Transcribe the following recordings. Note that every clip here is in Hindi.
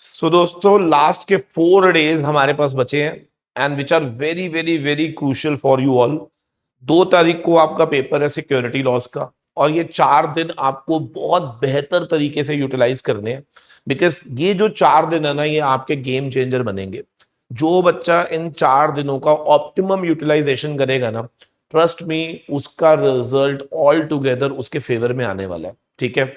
सो दोस्तों लास्ट के 4 डेज हमारे पास बचे हैं and which are very very very crucial for you all. 2 तारीख को आपका पेपर है सिक्योरिटी लॉस का, और ये 4 दिन आपको बहुत बेहतर तरीके से यूटिलाइज करने हैं, बिकॉज ये जो 4 दिन है ना, ये आपके गेम चेंजर बनेंगे। जो बच्चा इन 4 दिनों का ऑप्टिमम यूटिलाइजेशन करेगा ना, ट्रस्ट मी, उसका रिजल्ट ऑल टुगेदर उसके फेवर में आने वाला है। ठीक है,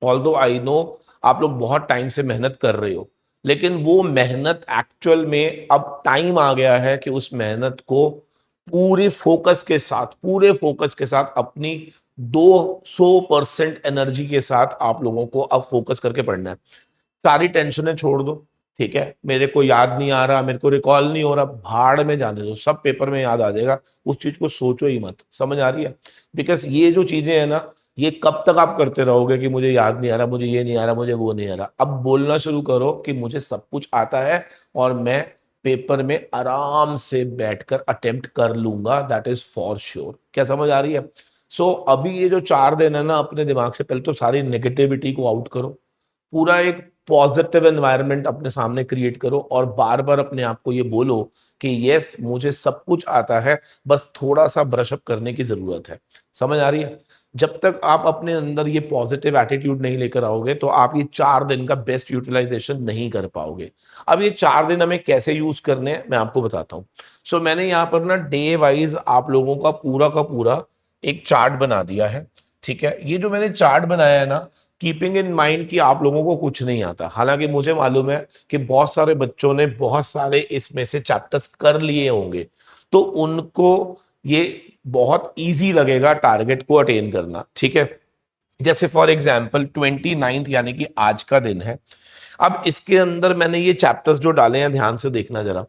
ऑल्दो आई नो आप लोग बहुत टाइम से मेहनत कर रहे हो, लेकिन वो मेहनत एक्चुअल में अब टाइम आ गया है कि उस मेहनत को पूरे फोकस के साथ अपनी 200% एनर्जी के साथ आप लोगों को अब फोकस करके पढ़ना है। सारी टेंशनें छोड़ दो। ठीक है, मेरे को याद नहीं आ रहा, मेरे को रिकॉल नहीं हो रहा, भाड़ में जाने दो, सब पेपर में याद आ जाएगा। उस चीज को सोचो ही मत। समझ आ रही है? बिकॉज ये जो चीजें है ना, ये कब तक आप करते रहोगे कि मुझे याद नहीं आ रहा, मुझे ये नहीं आ रहा, मुझे वो नहीं आ रहा। अब बोलना शुरू करो कि मुझे सब कुछ आता है और मैं पेपर में आराम से बैठकर अटेम्प्ट कर लूंगा, दैट इज फॉर श्योर। क्या समझ आ रही है? सो अभी ये जो 4 दिन है ना, अपने दिमाग से पहले तो सारी नेगेटिविटी को आउट करो, पूरा एक पॉजिटिव एनवायरनमेंट अपने सामने क्रिएट करो और बार बार अपने आप को ये बोलो कि यस, मुझे सब कुछ आता है, बस थोड़ा सा ब्रशअप करने की जरूरत है। समझ आ रही है? जब तक आप अपने अंदर ये पॉजिटिव एटीट्यूड नहीं लेकर आओगे, तो आप ये 4 दिन का बेस्ट यूटिलाइजेशन नहीं कर पाओगे। अब ये 4 दिन हमें कैसे यूज करने हैं, मैं आपको बताता हूँ। सो मैंने यहाँ पर ना डे वाइज आप लोगों का पूरा एक चार्ट बना दिया है। ठीक है, ये जो मैंने चार्ट बनाया है ना, कीपिंग इन माइंड कि आप लोगों को कुछ नहीं आता, हालांकि मुझे मालूम है कि बहुत सारे बच्चों ने बहुत सारे इसमें से चैप्टर्स कर लिए होंगे, तो उनको ये बहुत इजी लगेगा टारगेट को अटेन करना। ठीक है, जैसे फॉर एग्जाम्पल 29th यानी कि आज का दिन है। अब इसके अंदर मैंने ये चैप्टर्स जो डाले हैं, ध्यान से देखना जरा।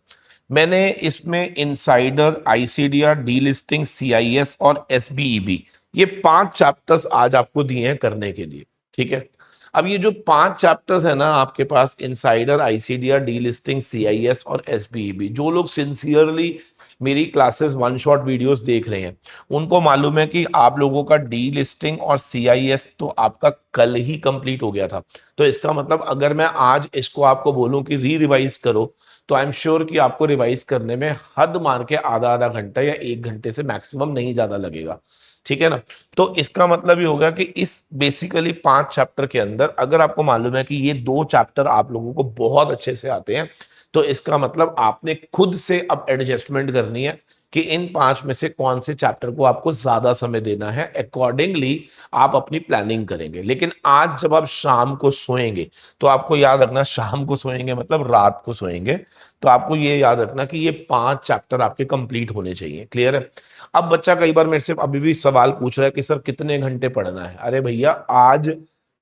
मैंने इसमें insider, ICDR, delisting, CIS और एसबीईबी, ये 5 चैप्टर्स आज आपको दिए हैं करने के लिए। ठीक है, अब ये जो 5 चैप्टर्स है ना आपके पास, insider, ICDR, delisting, CIS और एसबीईबी, जो लोग सिंसियरली मेरी क्लासेस वन शॉट वीडियोस देख रहे हैं, उनको मालूम है कि आप लोगों का डी लिस्टिंग और सीआईएस तो आपका कल ही कंप्लीट हो गया था। तो इसका मतलब अगर मैं आज इसको आपको बोलूं कि रिवाइज करो, तो आई एम श्योर कि आपको रिवाइज करने में हद मार के आधा आधा घंटा या 1 घंटे से मैक्सिमम नहीं ज्यादा लगेगा। ठीक है ना? तो इसका मतलब ये होगा कि इस बेसिकली 5 चैप्टर के अंदर अगर आपको मालूम है कि ये 2 चैप्टर आप लोगों को बहुत अच्छे से आते हैं, तो इसका मतलब आपने खुद से अब एडजस्टमेंट करनी है कि इन 5 में से कौन से चैप्टर को आपको ज्यादा समय देना है। अकॉर्डिंगली आप अपनी प्लानिंग करेंगे। लेकिन आज जब आप शाम को सोएंगे, तो आपको याद रखना, शाम को सोएंगे मतलब रात को सोएंगे, तो आपको ये याद रखना कि ये 5 चैप्टर आपके कंप्लीट होने चाहिए। क्लियर है? अब बच्चा कई बार मेरे से अभी भी सवाल पूछ रहा है कि सर कितने घंटे पढ़ना है। अरे भैया, आज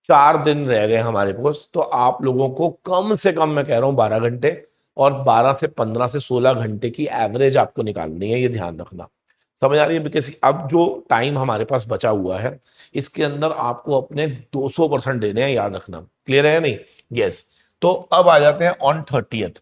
4 दिन रह गए हमारे पास, तो आप लोगों को कम से कम, मैं कह रहा हूं, 12 घंटे, और 12 से 15 से 16 घंटे की एवरेज आपको निकालनी है। ये ध्यान रखना। समझ आ रही है? बिकॉज अब जो टाइम हमारे पास बचा हुआ है, इसके अंदर आपको अपने 200% देने हैं, याद रखना। क्लियर है या नहीं? यस। तो अब आ जाते हैं ऑन 30th।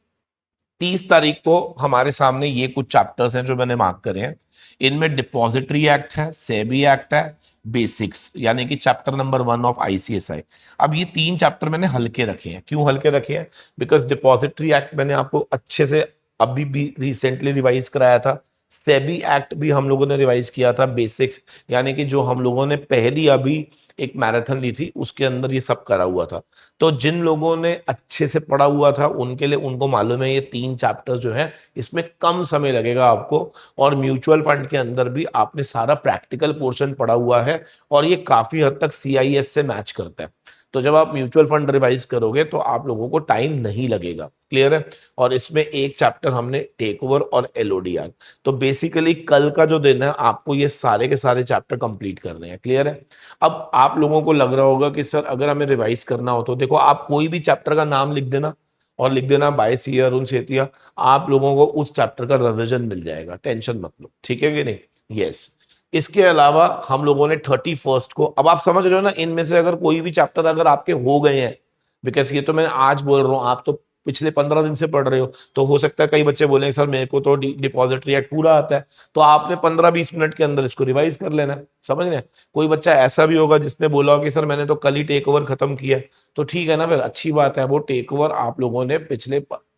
30 तारीख को हमारे सामने ये कुछ चैप्टर्स हैं जो मैंने मार्क करे हैं। इनमें डिपॉजिटरी एक्ट है, सेबी एक्ट है, बेसिक्स यानी कि चैप्टर नंबर 1 ऑफ आईसीएसआई। अब ये 3 चैप्टर मैंने हल्के रखे हैं। क्यों हल्के रखे हैं? बिकॉज डिपॉजिटरी एक्ट मैंने आपको अच्छे से अभी भी रिसेंटली रिवाइज कराया था। सेबी एक्ट भी हम लोगों ने रिवाइज किया था। बेसिक्स यानी कि जो हम लोगों ने पहली अभी एक मैराथन ली थी, उसके अंदर ये सब करा हुआ था। तो जिन लोगों ने अच्छे से पढ़ा हुआ था, उनके लिए, उनको मालूम है ये 3 चैप्टर जो है, इसमें कम समय लगेगा आपको। और म्यूचुअल फंड के अंदर भी आपने सारा प्रैक्टिकल पोर्शन पढ़ा हुआ है, और ये काफी हद तक सीआईएस से मैच करता है। तो जब आप म्यूचुअल फंड रिवाइज करोगे, तो आप लोगों को टाइम नहीं लगेगा। क्लियर है? और इसमें एक चैप्टर हमने टेक ओवर और एलओडीआर। तो बेसिकली कल का जो दिन है, आपको ये सारे के सारे चैप्टर कंप्लीट करने हैं। क्लियर है? अब आप लोगों को लग रहा होगा कि सर अगर हमें रिवाइज करना हो, तो देखो, आप कोई भी चैप्टर का नाम लिख देना और लिख देना बाय सी अरुण सेतिया, आप लोगों को उस चैप्टर का रिवीजन मिल जाएगा। टेंशन मत लो। ठीक है कि नहीं? यस। इसके अलावा हम लोगों ने 31st को, अब आप समझ रहे हो ना, इनमें से अगर कोई भी चैप्टर अगर आपके हो गए हैं, बिकॉज ये तो मैं आज बोल रहा हूँ, आप तो पिछले 15 दिन से पढ़ रहे हो, तो हो सकता है कई बच्चे बोलेंगे सर मेरे को तो डिपॉजिटरी एक्ट पूरा आता है, तो आपने 15-20 मिनट के अंदर इसको रिवाइज कर लेना है, समझ रहे हैं। कोई बच्चा ऐसा भी होगा जिसने बोला कि सर मैंने तो कल ही टेक ओवर खत्म किया है, तो ठीक है ना, फिर अच्छी बात है, वो टेक ओवर आप लोगों ने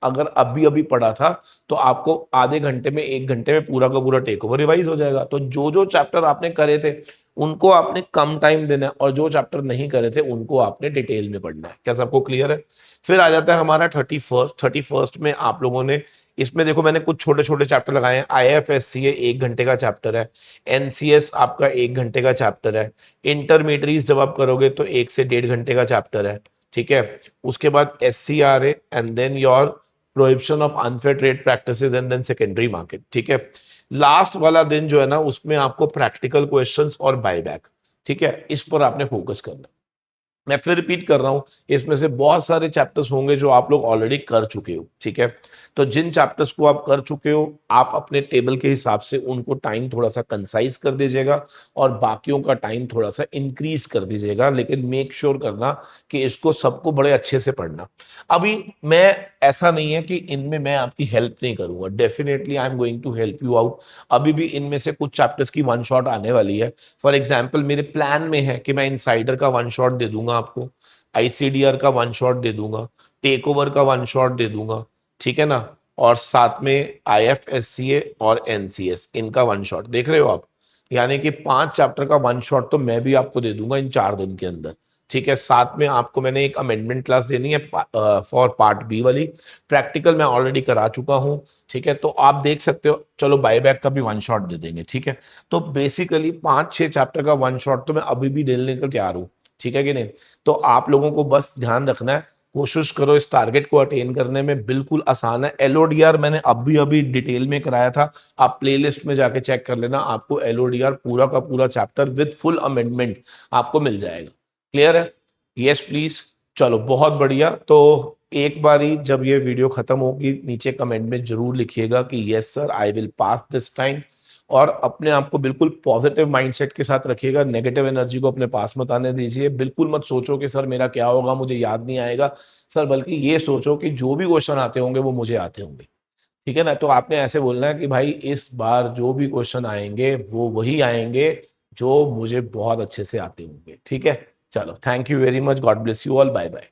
अगर अभी अभी पढ़ा था तो आपको आधे घंटे में 1 घंटे में पूरा का पूरा टेक ओवर रिवाइज हो जाएगा। तो जो जो चैप्टर आपने करे थे उनको आपने कम टाइम देना है, और जो चैप्टर नहीं करे थे उनको आपने डिटेल में पढ़ना है। क्या सबको क्लियर है? फिर आ जाता है हमारा 31st में आप लोगों ने, इसमें देखो मैंने कुछ छोटे छोटे चैप्टर लगाए हैं। IFSCA 1 घंटे का चैप्टर है, NCS आपका 1 घंटे का चैप्टर है, इंटरमीडिएट जब आप करोगे तो 1 से 1.5 घंटे का चैप्टर है, ठीक है। उसके बाद SCRA and then your prohibition of unfair trade practices and then secondary market, ठीक है। लास्ट वाला दिन जो है ना उसमें आपको प्रैक्टिकल क्वेश्चंस और बायबैक, ठीक है, इस पर आपने फोकस करना। मैं फिर रिपीट कर रहा हूं, इसमें से बहुत सारे चैप्टर्स होंगे जो आप लोग ऑलरेडी कर चुके हो, ठीक है। तो जिन चैप्टर्स को आप कर चुके हो आप अपने टेबल के हिसाब से उनको टाइम थोड़ा सा कंसाइज कर दीजिएगा और बाकियों का टाइम थोड़ा सा इंक्रीज कर दीजिएगा, लेकिन मेक श्योर करना कि इसको सबको बड़े अच्छे से पढ़ना। अभी मैं, ऐसा नहीं है कि इनमें मैं आपकी हेल्प नहीं करूंगा, definitely I am going to help you out. अभी भी इनमें से कुछ चैप्टर्स की वन शॉट आने वाली है। फॉर एग्जाम्पल मेरे प्लान में है कि मैं इनसाइडर का वन शॉट दे दूंगा आपको, ICDR का वन शॉट दे दूंगा, टेक ओवर का वन शॉट दे दूंगा, ठीक है ना, और साथ में IFSCA और NCS इनका वन शॉट देख रहे हो आप, यानी कि 5 चैप्टर का वन शॉट तो मैं भी आपको दे दूंगा इन 4 दिन के अंदर, ठीक है। साथ में आपको मैंने एक अमेंडमेंट क्लास देनी है फॉर पार्ट बी वाली, प्रैक्टिकल मैं ऑलरेडी करा चुका हूं, ठीक है। तो आप देख सकते हो, चलो बायबैक का भी वन शॉट दे देंगे, ठीक है। तो बेसिकली 5-6 चैप्टर का वन शॉट तो मैं अभी भी देने को तैयार हूं, ठीक है कि नहीं। तो आप लोगों को बस ध्यान रखना है, कोशिश करो इस टारगेट को अटेन करने में, बिल्कुल आसान है। LODR मैंने अभी अभी डिटेल में कराया था, आप प्लेलिस्ट में जाके चेक कर लेना, आपको LODR पूरा का पूरा चैप्टर विद फुल अमेंडमेंट आपको मिल जाएगा। क्लियर है? Yes please. चलो बहुत बढ़िया। तो एक बारी जब ये वीडियो खत्म होगी नीचे कमेंट में जरूर लिखिएगा कि yes sir I will pass this time, और अपने आप को बिल्कुल पॉजिटिव माइंडसेट के साथ रखिएगा, नेगेटिव एनर्जी को अपने पास मत आने दीजिए। बिल्कुल मत सोचो कि सर मेरा क्या होगा, मुझे याद नहीं आएगा सर, बल्कि ये सोचो कि जो भी क्वेश्चन आते होंगे वो मुझे आते होंगे, ठीक है ना। तो आपने ऐसे बोलना है कि भाई इस बार जो भी क्वेश्चन आएंगे वो वही आएंगे जो मुझे बहुत अच्छे से आते होंगे, ठीक है। चलो thank you very much, God bless you all, bye bye.